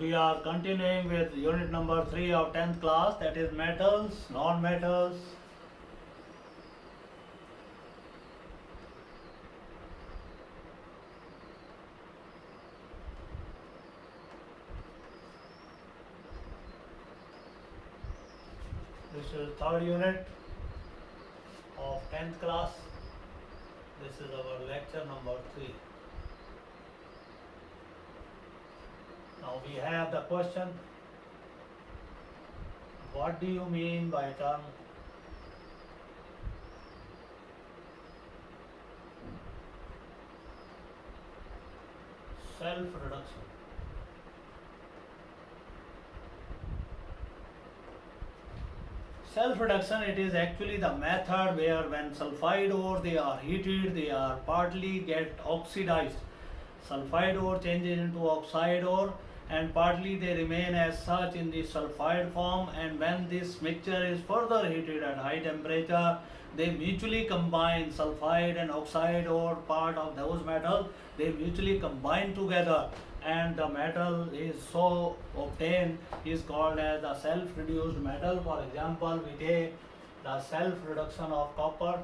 we are continuing with unit number 3 of 10th class, that is metals, non-metals. This is third unit of 10th class. This is our lecture number 3. Now we have the question, what do you mean by term self-reduction? Self-reduction, it is actually the method where when sulfide ore they are heated, they are partly get oxidized. Sulfide ore changes into oxide ore and partly they remain as such in the sulfide form, and when this mixture is further heated at high temperature, they mutually combine. Sulfide and oxide ore, part of those metals, they mutually combine together, and the metal is so obtained is called as the self-reduced metal. For example, we take the self-reduction of copper.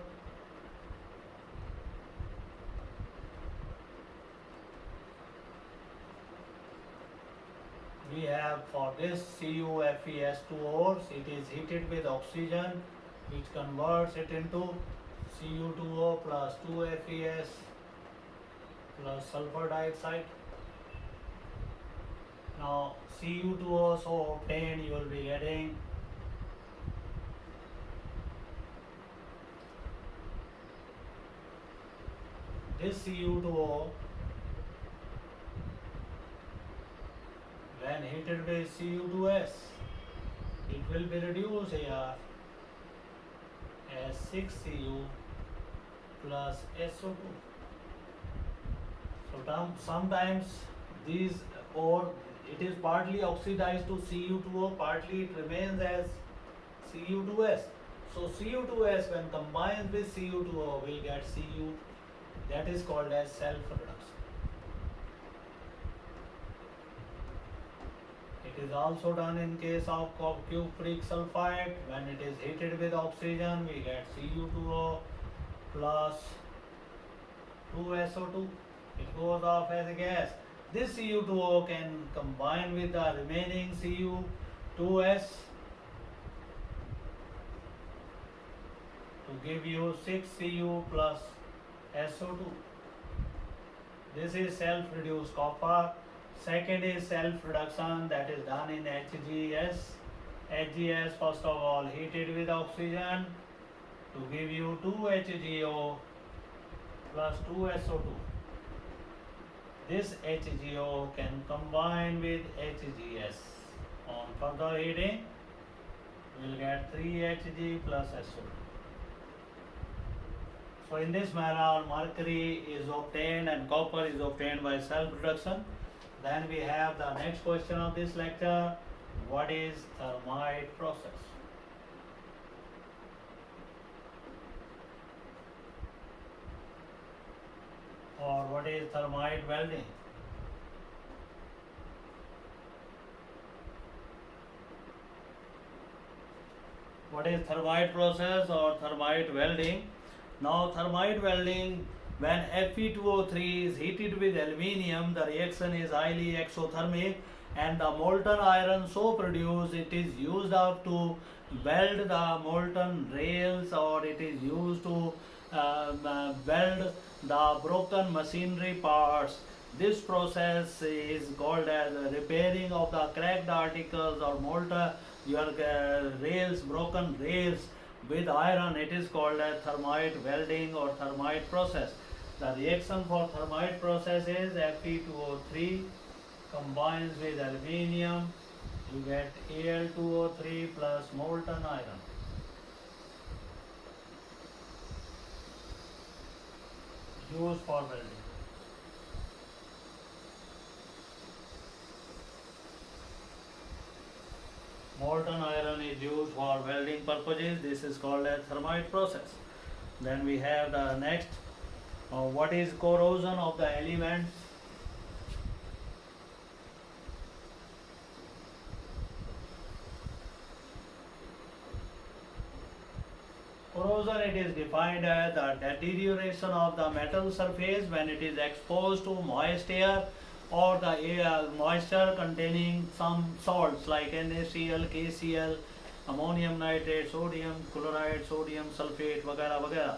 We have for this CuFeS2O, it is heated with oxygen which converts it into Cu2O plus 2FeS plus sulfur dioxide. Now Cu2O so obtained, you will be getting this Cu2O when heated with Cu2S, it will be reduced here as 6Cu plus SO2. So sometimes these ore, it is partly oxidized to Cu2O, partly it remains as Cu2S. So Cu2S when combined with Cu2O will get Cu, that is called as self-reduction. It is also done in case of cupric sulfide. When it is heated with oxygen, we get Cu2O plus 2SO2. It goes off as a gas. This Cu2O can combine with the remaining Cu2S to give you 6Cu plus SO2. This is self-reduced copper. Second is self-reduction, that is done in HGS. HGS first of all heated with oxygen to give you 2HGO plus 2SO2. This HGO can combine with HGS. On further heating, we will get 3Hg plus SO2. So in this manner, mercury is obtained and copper is obtained by self-reduction. Then we have the next question of this lecture, what is thermite process? Or what is thermite welding? What is thermite process or thermite welding? Now thermite welding, when Fe2O3 is heated with aluminium, the reaction is highly exothermic and the molten iron so produced, it is used up to weld the molten rails, or it is used to weld the broken machinery parts. This process is called as repairing of the cracked articles or molten your rails, broken rails with iron. It is called as thermite welding or thermite process. The reaction for thermite process is Fe2O3 combines with aluminium, you get Al2O3 plus molten iron. Used for welding. Molten iron is used for welding purposes. This is called as thermite process. Then we have the next, what is corrosion of the elements? corrosion, it is defined as the deterioration of the metal surface when it is exposed to moist air or the air moisture containing some salts like NaCl, KCl, ammonium nitrate, sodium chloride, sodium sulfate, वगैरह वगैरह.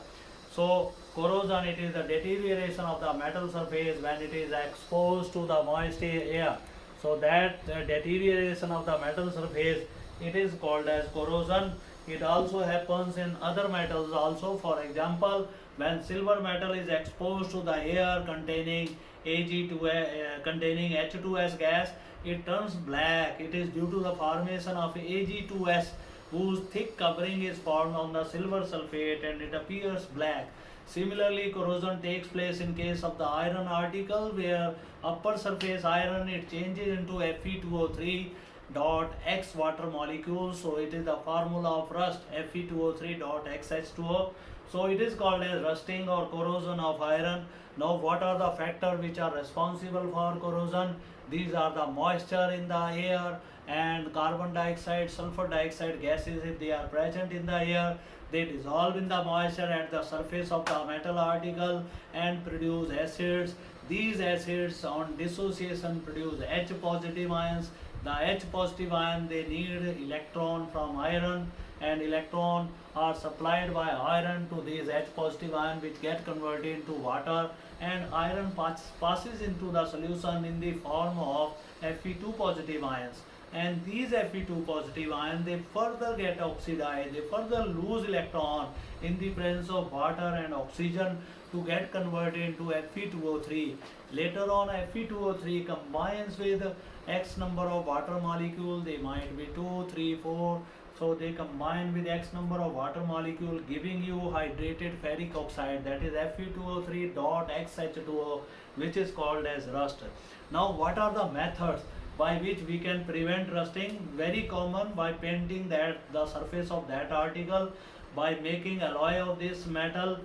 So corrosion, it is the deterioration of the metal surface when it is exposed to the moist air. So that deterioration of the metal surface, it is called as corrosion. It also happens in other metals also. For example, when silver metal is exposed to the air containing containing H2S gas, it turns black. It is due to the formation of Ag2S, whose thick covering is formed on the silver sulfate and it appears black. Similarly, corrosion takes place in case of the iron article, where upper surface iron, it changes into Fe2O3 dot X water molecules. So it is the formula of rust, Fe2O3 dot XH2O. So it is called as rusting or corrosion of iron. Now what are the factors which are responsible for corrosion? These are the moisture in the air and carbon dioxide, sulfur dioxide gases. If they are present in the air, they dissolve in the moisture at the surface of the metal article and produce acids. These acids on dissociation produce H positive ions. The H positive ion, they need electron from iron, and electron are supplied by iron to these H positive ion, which get converted into water, and iron passes into the solution in the form of Fe2 positive ions. And these Fe2 positive ions, they further get oxidized, they further lose electron in the presence of water and oxygen to get converted into Fe2O3. Later on, Fe2O3 combines with X number of water molecules. They might be 2, 3, 4. So they combine with X number of water molecule, giving you hydrated ferric oxide, that is Fe2O3 dot XH2O, which is called as rust. Now what are the methods by which we can prevent rusting? Very common, by painting the surface of that article, by making alloy of this metal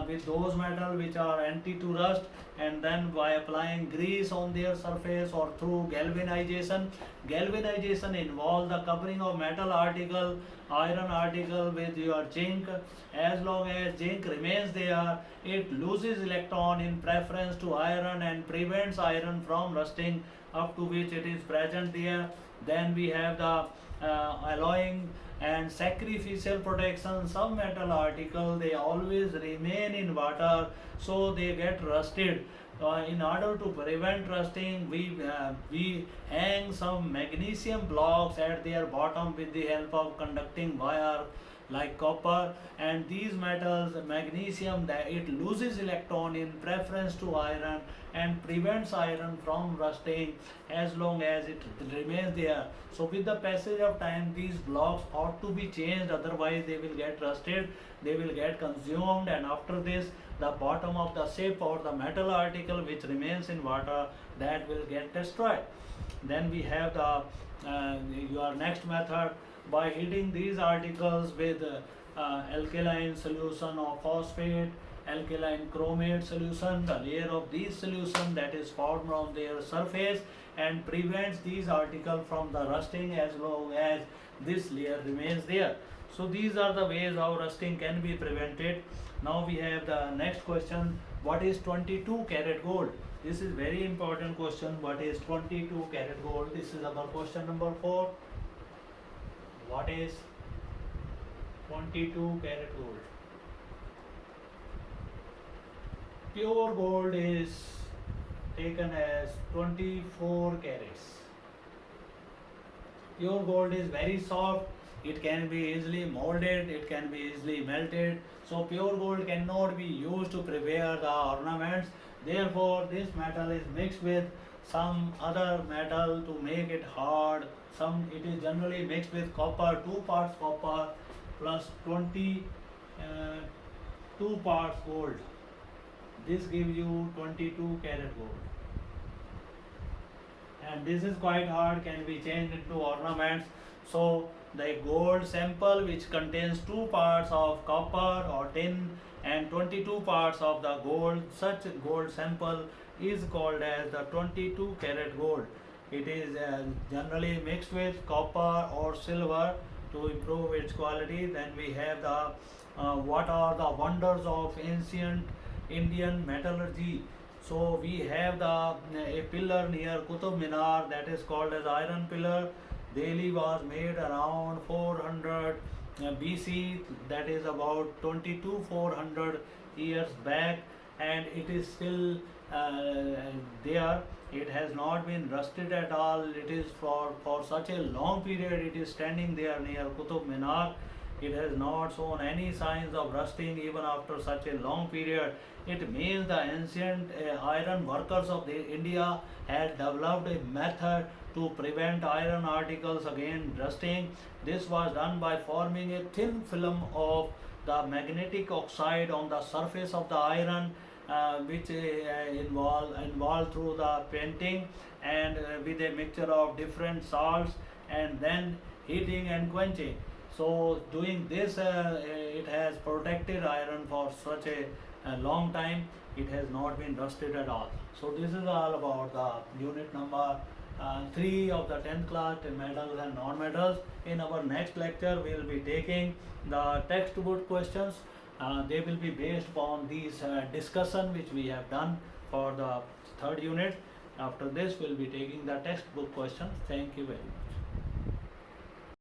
with those metal which are anti to rust, and then by applying grease on their surface or through galvanization. Galvanization involves the covering of metal article, iron article with your zinc. As long as zinc remains there, it loses electron in preference to iron and prevents iron from rusting up to which it is present there. Then we have the alloying and sacrificial protection. Some metal article, they always remain in water, so they get rusted. In order to prevent rusting, we hang some magnesium blocks at their bottom with the help of conducting wire like copper. And these metals, magnesium, that it loses electron in preference to iron and prevents iron from rusting as long as it remains there. So with the passage of time, these blocks ought to be changed, otherwise they will get rusted, they will get consumed, and after this the bottom of the ship or the metal article which remains in water, that will get destroyed. Then we have the your next method, by heating these articles with alkaline solution of phosphate, alkaline chromate solution. The layer of these solution that is formed on their surface and prevents these articles from the rusting as long as this layer remains there. So these are the ways how rusting can be prevented. Now we have the next question, what is 22 karat gold? This is very important question. What is 22 karat gold? This is our question number 4. What is 22 karat gold? Pure gold is taken as 24 carats. Pure gold is very soft, it can be easily molded, it can be easily melted. So pure gold cannot be used to prepare the ornaments. Therefore this metal is mixed with some other metal to make it hard. It is generally mixed with copper, 2 parts copper plus 22 parts gold. This gives you 22 karat gold. And this is quite hard, can be changed into ornaments. So the gold sample which contains 2 parts of copper or tin and 22 parts of the gold, such gold sample is called as the 22 karat gold. It is generally mixed with copper or silver to improve its quality. Then we have the what are the wonders of ancient Indian metallurgy. So we have a pillar near Qutub Minar that is called as iron pillar. Delhi was made around 400 BC, that is about 400 years back, and it is still there. It has not been rusted at all. It is for such a long period it is standing there near Qutub Minar. It has not shown any signs of rusting even after such a long period. It means the ancient iron workers of India had developed a method to prevent iron articles against rusting. This was done by forming a thin film of the magnetic oxide on the surface of the iron, which involved through the painting and with a mixture of different salts, and then heating and quenching. So doing this, it has protected iron for such a long time. It has not been rusted at all. So this is all about the unit number 3 of the 10th class, metals and non-metals. In our next lecture, we will be taking the textbook questions. They will be based upon these discussion which we have done for the third unit. After this, we will be taking the textbook questions. Thank you very much.